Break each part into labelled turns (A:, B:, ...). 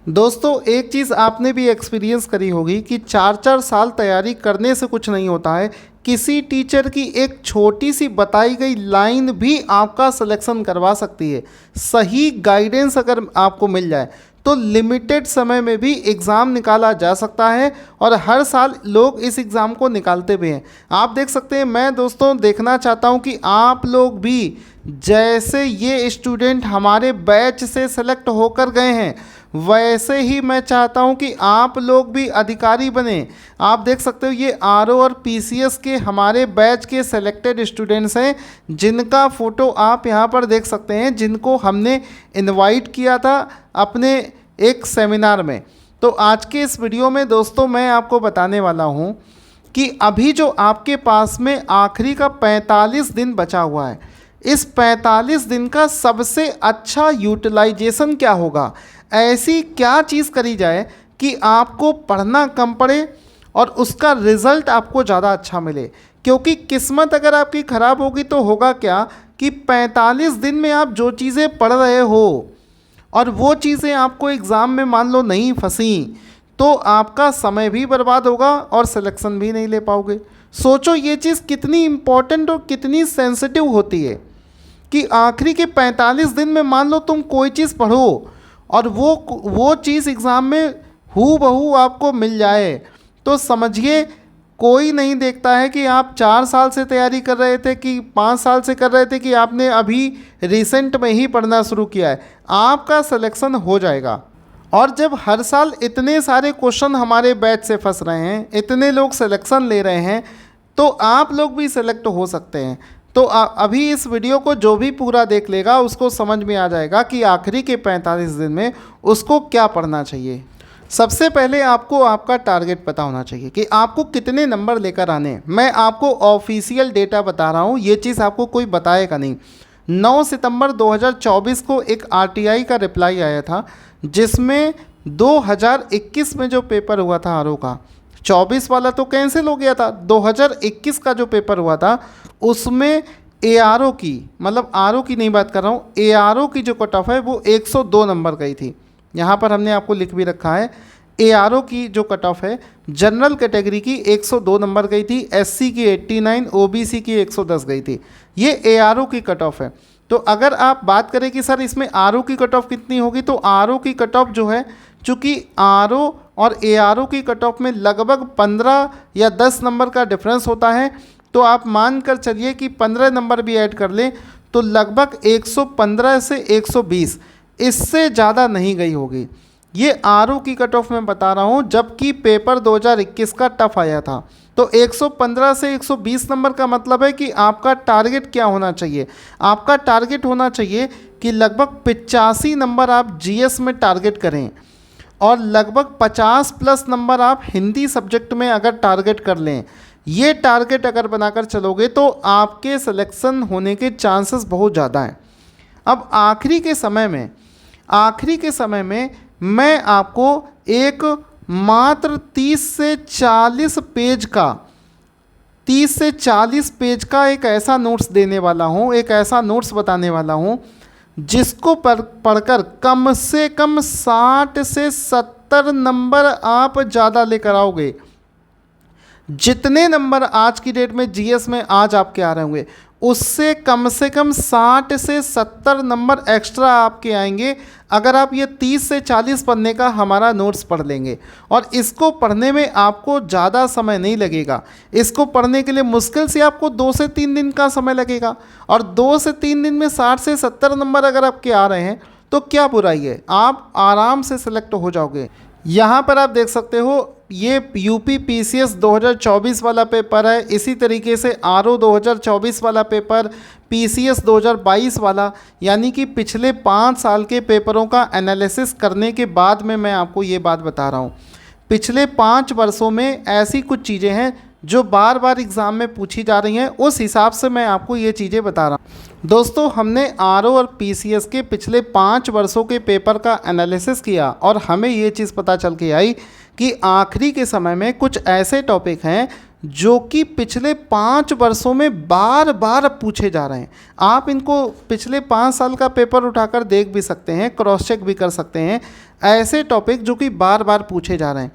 A: दोस्तों एक चीज़ आपने भी एक्सपीरियंस करी होगी कि 4-4 साल तैयारी करने से कुछ नहीं होता है। किसी टीचर की एक छोटी सी बताई गई लाइन भी आपका सिलेक्शन करवा सकती है। सही गाइडेंस अगर आपको मिल जाए तो लिमिटेड समय में भी एग्ज़ाम निकाला जा सकता है और हर साल लोग इस एग्ज़ाम को निकालते भी हैं। आप देख सकते हैं, मैं दोस्तों देखना चाहता हूं कि आप लोग भी जैसे ये स्टूडेंट हमारे बैच से सेलेक्ट होकर गए हैं वैसे ही मैं चाहता हूं कि आप लोग भी अधिकारी बने। आप देख सकते हो ये आरओ और पीसीएस के हमारे बैच के सेलेक्टेड स्टूडेंट्स हैं जिनका फ़ोटो आप यहां पर देख सकते हैं, जिनको हमने इनवाइट किया था अपने एक सेमिनार में। तो आज के इस वीडियो में दोस्तों मैं आपको बताने वाला हूं कि अभी जो आपके पास में आखिरी का 45 दिन बचा हुआ है, इस 45 दिन का सबसे अच्छा यूटिलाइजेशन क्या होगा, ऐसी क्या चीज़ करी जाए कि आपको पढ़ना कम पड़े और उसका रिज़ल्ट आपको ज़्यादा अच्छा मिले। क्योंकि किस्मत अगर आपकी ख़राब होगी तो होगा क्या कि 45 दिन में आप जो चीज़ें पढ़ रहे हो और वो चीज़ें आपको एग्ज़ाम में मान लो नहीं फंसी तो आपका समय भी बर्बाद होगा और सिलेक्शन भी नहीं ले पाओगे। सोचो ये चीज़ कितनी इम्पॉर्टेंट और कितनी सेंसिटिव होती है कि आखिरी के 45 दिन में मान लो तुम कोई चीज़ पढ़ो और वो चीज़ एग्ज़ाम में हूबहू आपको मिल जाए तो समझिए कोई नहीं देखता है कि आप 4 साल से तैयारी कर रहे थे कि 5 साल से कर रहे थे कि आपने अभी रिसेंट में ही पढ़ना शुरू किया है, आपका सिलेक्शन हो जाएगा। और जब हर साल इतने सारे क्वेश्चन हमारे बैच से फंस रहे हैं, इतने लोग सिलेक्शन ले रहे हैं, तो आप लोग भी सिलेक्ट हो सकते हैं। तो अभी इस वीडियो को जो भी पूरा देख लेगा उसको समझ में आ जाएगा कि आखिरी के 45 दिन में उसको क्या पढ़ना चाहिए। सबसे पहले आपको आपका टारगेट पता होना चाहिए कि आपको कितने नंबर लेकर आने हैं। मैं आपको ऑफिशियल डेटा बता रहा हूँ, ये चीज़ आपको कोई बताएगा नहीं। 9 सितंबर 2024 को एक आरटीआई का रिप्लाई आया था जिसमें 2021 में जो पेपर हुआ था आरओ का, 24 वाला तो कैंसिल हो गया था, 2021 का जो पेपर हुआ था उसमें एआरओ की, मतलब आरओ की नहीं बात कर रहा हूँ, एआरओ की जो कट ऑफ है वो 102 नंबर गई थी। यहाँ पर हमने आपको लिख भी रखा है, एआरओ की जो कट ऑफ है जनरल कैटेगरी की 102 नंबर गई थी, एससी की 89, ओबीसी की 110 गई थी। ये एआरओ की कट ऑफ है। तो अगर आप बात करें कि सर इसमें आरओ की कट ऑफ कितनी होगी, तो आरओ की कट ऑफ जो है, चूँकि आरओ और एआरओ की कट ऑफ में लगभग 15 या 10 नंबर का डिफरेंस होता है, तो आप मान कर चलिए कि 15 नंबर भी ऐड कर लें तो लगभग 115 से 120, इससे ज़्यादा नहीं गई होगी। ये आरओ की कट ऑफ मैं बता रहा हूँ, जबकि पेपर 2021 का टफ आया था। तो 115 से 120 नंबर का मतलब है कि आपका टारगेट क्या होना चाहिए, आपका टारगेट होना चाहिए कि लगभग 85 नंबर आप जीएस में टारगेट करें और लगभग 50 प्लस नंबर आप हिंदी सब्जेक्ट में अगर टारगेट कर लें। ये टारगेट अगर बनाकर चलोगे तो आपके सिलेक्शन होने के चांसेस बहुत ज़्यादा हैं। अब आखिरी के समय में मैं आपको एक मात्र 30 से 40 पेज का एक ऐसा नोट्स देने वाला हूँ, एक ऐसा नोट्स बताने वाला हूँ जिसको पढ़कर कम से कम 60 से 70 नंबर आप ज़्यादा लेकर आओगे। जितने नंबर आज की डेट में जीएस में आज आपके आ रहे होंगे उससे कम से कम 60 से 70 नंबर एक्स्ट्रा आपके आएंगे अगर आप ये 30 से 40 पन्ने का हमारा नोट्स पढ़ लेंगे। और इसको पढ़ने में आपको ज़्यादा समय नहीं लगेगा। इसको पढ़ने के लिए मुश्किल से आपको 2 से 3 दिन का समय लगेगा और 2 से 3 दिन में 60 से 70 नंबर अगर आपके आ रहे हैं तो क्या बुराई है, आप आराम से सिलेक्ट हो जाओगे। यहाँ पर आप देख सकते हो ये यूपी पीसीएस 2024 वाला पेपर है, इसी तरीके से आरओ 2024 वाला पेपर, पीसीएस 2022 वाला, यानी कि पिछले 5 साल के पेपरों का एनालिसिस करने के बाद में मैं आपको ये बात बता रहा हूँ। पिछले 5 वर्षों में ऐसी कुछ चीज़ें हैं जो बार बार एग्ज़ाम में पूछी जा रही हैं, उस हिसाब से मैं आपको ये चीज़ें बता रहा हूँ। दोस्तों हमने आरओ और पीसीएस के पिछले 5 वर्षों के पेपर का एनालिसिस किया और हमें ये चीज़ पता चल के आई कि आखिरी के समय में कुछ ऐसे टॉपिक हैं जो कि पिछले 5 वर्षों में बार बार पूछे जा रहे हैं। आप इनको पिछले 5 साल का पेपर उठाकर देख भी सकते हैं, क्रॉस चेक भी कर सकते हैं, ऐसे टॉपिक जो कि बार बार पूछे जा रहे हैं।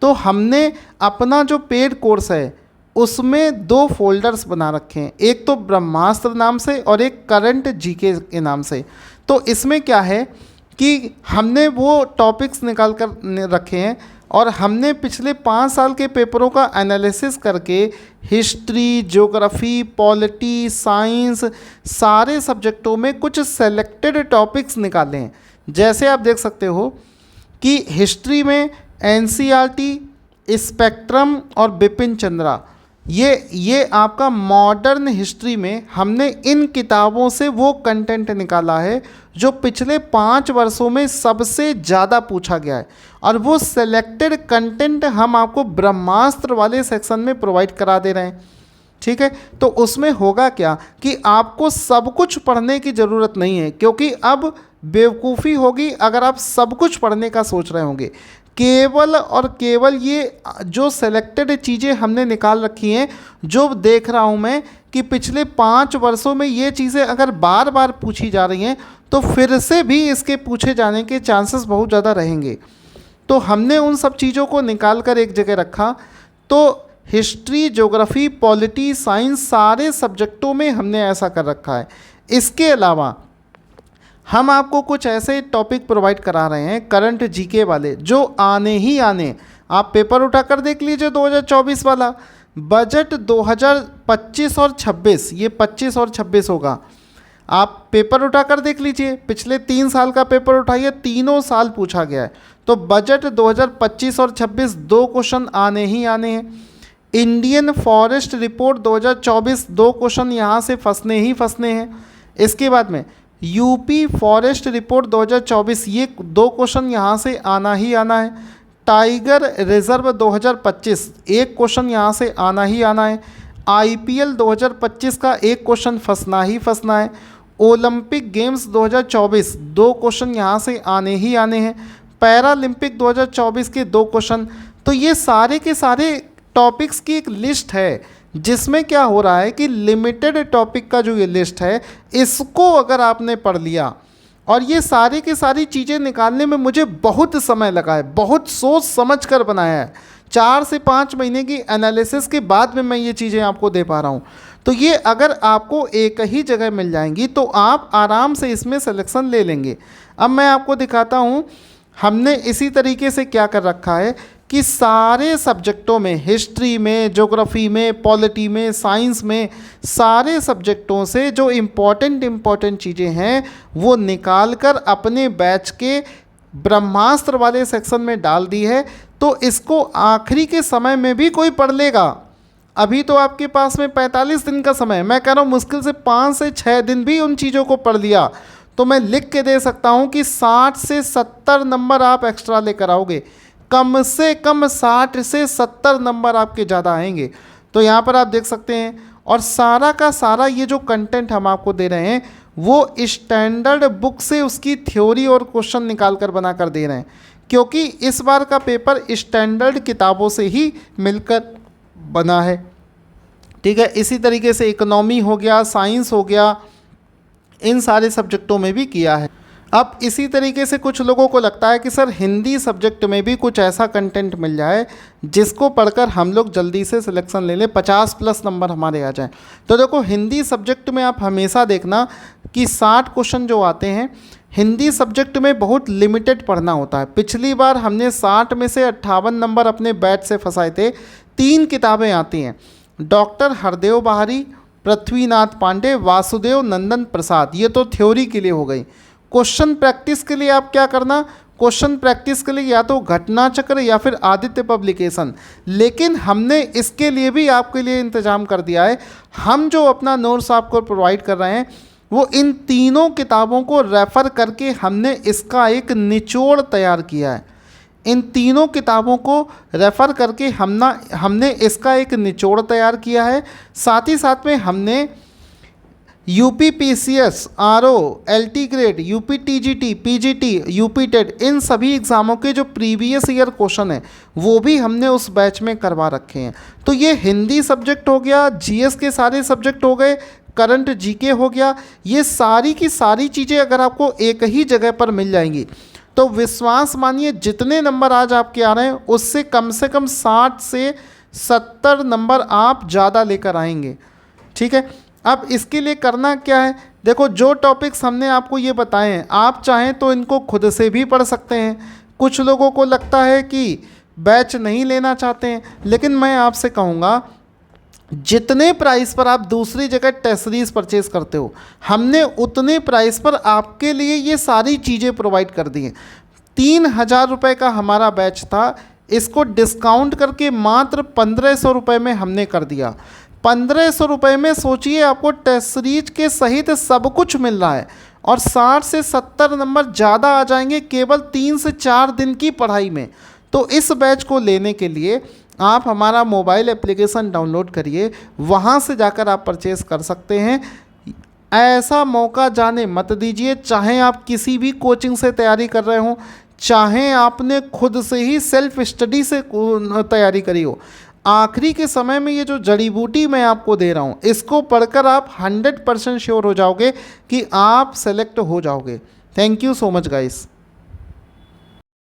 A: तो हमने अपना जो पेड कोर्स है उसमें 2 फोल्डर्स बना रखे हैं, एक तो ब्रह्मास्त्र नाम से और एक करंट जीके के नाम से। तो इसमें क्या है कि हमने वो टॉपिक्स निकाल कर रखे हैं और हमने पिछले 5 साल के पेपरों का एनालिसिस करके हिस्ट्री, ज्योग्राफी, पॉलिटी, साइंस, सारे सब्जेक्टों में कुछ सेलेक्टेड टॉपिक्स निकाले हैं। जैसे आप देख सकते हो कि हिस्ट्री में एनसीईआरटी, स्पेक्ट्रम और बिपिन चंद्रा, ये आपका मॉडर्न हिस्ट्री में हमने इन किताबों से वो कंटेंट निकाला है जो पिछले 5 वर्षों में सबसे ज़्यादा पूछा गया है, और वो सेलेक्टेड कंटेंट हम आपको ब्रह्मास्त्र वाले सेक्शन में प्रोवाइड करा दे रहे हैं। ठीक है, तो उसमें होगा क्या कि आपको सब कुछ पढ़ने की ज़रूरत नहीं है, क्योंकि अब बेवकूफ़ी होगी अगर आप सब कुछ पढ़ने का सोच रहे होंगे। केवल और केवल ये जो सेलेक्टेड चीज़ें हमने निकाल रखी हैं, जो देख रहा हूँ मैं कि पिछले 5 वर्षों में ये चीज़ें अगर बार बार पूछी जा रही हैं तो फिर से भी इसके पूछे जाने के चांसेस बहुत ज़्यादा रहेंगे। तो हमने उन सब चीज़ों को निकाल कर एक जगह रखा। तो हिस्ट्री, ज्योग्राफी, पॉलिटी, साइंस, सारे सब्जेक्टों में हमने ऐसा कर रखा है। इसके अलावा हम आपको कुछ ऐसे टॉपिक प्रोवाइड करा रहे हैं करंट जीके वाले, जो आने ही आने, आप पेपर उठाकर देख लीजिए 2024 वाला बजट 2025 और 26, ये 25 और 26 होगा। आप पेपर उठाकर देख लीजिए, पिछले 3 साल का पेपर उठाइए, तीनों साल पूछा गया है। तो बजट 2025 और 26 2 क्वेश्चन आने ही आने हैं। इंडियन फॉरेस्ट रिपोर्ट 2024 2 क्वेश्चन यहाँ से फंसने ही फंसने हैं। इसके बाद में यूपी फॉरेस्ट रिपोर्ट 2024, ये 2 क्वेश्चन यहाँ से आना ही आना है। टाइगर रिजर्व 2025 1 क्वेश्चन यहाँ से आना ही आना है। आईपीएल 2025 का 1 क्वेश्चन फंसना ही फंसना है। ओलंपिक गेम्स 2024 2 क्वेश्चन यहाँ से आने ही आने हैं। पैरालंपिक 2024 के 2 क्वेश्चन। तो ये सारे के सारे टॉपिक्स की एक लिस्ट है, जिसमें क्या हो रहा है कि लिमिटेड टॉपिक का जो ये लिस्ट है, इसको अगर आपने पढ़ लिया, और ये सारी की सारी चीज़ें निकालने में मुझे बहुत समय लगा है, बहुत सोच समझ कर बनाया है। 4 से 5 महीने की एनालिसिस के बाद में मैं ये चीज़ें आपको दे पा रहा हूँ। तो ये अगर आपको एक ही जगह मिल जाएंगी तो आप आराम से इसमें सिलेक्शन ले लेंगे। अब मैं आपको दिखाता हूँ हमने इसी तरीके से क्या कर रखा है कि सारे सब्जेक्टों में, हिस्ट्री में, ज्योग्राफी में, पॉलिटी में, साइंस में, सारे सब्जेक्टों से जो इम्पॉर्टेंट चीज़ें हैं वो निकाल कर अपने बैच के ब्रह्मास्त्र वाले सेक्शन में डाल दी है। तो इसको आखिरी के समय में भी कोई पढ़ लेगा। अभी तो आपके पास में 45 दिन का समय है, मैं कह रहा हूँ मुश्किल से 5 से 6 दिन भी उन चीज़ों को पढ़ लिया तो मैं लिख के दे सकता हूँ कि 60 से 70 नंबर आप एक्स्ट्रा लेकर आओगे। कम से कम 60 से 70 नंबर आपके ज़्यादा आएंगे। तो यहाँ पर आप देख सकते हैं, और सारा का सारा ये जो कंटेंट हम आपको दे रहे हैं वो स्टैंडर्ड बुक से उसकी थ्योरी और क्वेश्चन निकाल कर बना कर दे रहे हैं, क्योंकि इस बार का पेपर स्टैंडर्ड किताबों से ही मिलकर बना है। ठीक है, इसी तरीके से इकोनॉमी हो गया, साइंस हो गया, इन सारे सब्जेक्टों में भी किया है। अब इसी तरीके से कुछ लोगों को लगता है कि सर हिंदी सब्जेक्ट में भी कुछ ऐसा कंटेंट मिल जाए जिसको पढ़कर हम लोग जल्दी से सिलेक्शन ले लें, 50+ नंबर हमारे आ जाएं। तो देखो, हिंदी सब्जेक्ट में आप हमेशा देखना कि 60 क्वेश्चन जो आते हैं हिंदी सब्जेक्ट में बहुत लिमिटेड पढ़ना होता है। पिछली बार हमने 60 में से 58 नंबर अपने बैच से फंसाए थे। 3 किताबें आती हैं, डॉक्टर हरदेव बहारी, पृथ्वीनाथ पांडे, वासुदेव नंदन प्रसाद। ये तो थ्योरी के लिए हो गई। क्वेश्चन प्रैक्टिस के लिए आप क्या करना, क्वेश्चन प्रैक्टिस के लिए या तो घटना चक्र या फिर आदित्य पब्लिकेशन, लेकिन हमने इसके लिए भी आपके लिए इंतजाम कर दिया है। हम जो अपना नोट्स आपको प्रोवाइड कर रहे हैं वो इन तीनों किताबों को रेफ़र करके हमने इसका एक निचोड़ तैयार किया है। इन तीनों किताबों को रेफ़र करके हमने इसका एक निचोड़ तैयार किया है। साथ ही साथ में हमने UPPCS, RO, LT grade, UPTGT, PGT, UP TET, इन सभी एग्ज़ामों के जो प्रीवियस ईयर क्वेश्चन है वो भी हमने उस बैच में करवा रखे हैं। तो ये हिंदी सब्जेक्ट हो गया, जीएस के सारे सब्जेक्ट हो गए, करंट जीके हो गया, ये सारी की सारी चीज़ें अगर आपको एक ही जगह पर मिल जाएंगी तो विश्वास मानिए जितने नंबर आज आपके आ रहे हैं उससे कम 60 से 70 नंबर आप ज़्यादा लेकर आएंगे। ठीक है, अब इसके लिए करना क्या है, देखो जो टॉपिक्स हमने आपको ये बताए हैं आप चाहें तो इनको खुद से भी पढ़ सकते हैं। कुछ लोगों को लगता है कि बैच नहीं लेना चाहते हैं, लेकिन मैं आपसे कहूँगा जितने प्राइस पर आप दूसरी जगह टेस्ट सीरीज परचेज करते हो हमने उतने प्राइस पर आपके लिए ये सारी चीज़ें प्रोवाइड कर दी हैं। 3,000 रुपये का हमारा बैच था, इसको डिस्काउंट करके मात्र 1,500 रुपये में हमने कर दिया। 1,500 रुपये में सोचिए आपको टेस्ट सीरीज के सहित सब कुछ मिल रहा है और 60 से 70 नंबर ज़्यादा आ जाएंगे केवल 3 से 4 दिन की पढ़ाई में। तो इस बैच को लेने के लिए आप हमारा मोबाइल एप्लीकेशन डाउनलोड करिए, वहाँ से जाकर आप परचेज़ कर सकते हैं। ऐसा मौका जाने मत दीजिए, चाहे आप किसी भी कोचिंग से तैयारी कर रहे हों, चाहे आपने खुद से ही सेल्फ स्टडी से तैयारी करी हो, आखिरी के समय में ये जो जड़ी बूटी मैं आपको दे रहा हूँ इसको पढ़कर आप 100% श्योर हो जाओगे कि आप सेलेक्ट हो जाओगे। Thank you so much guys.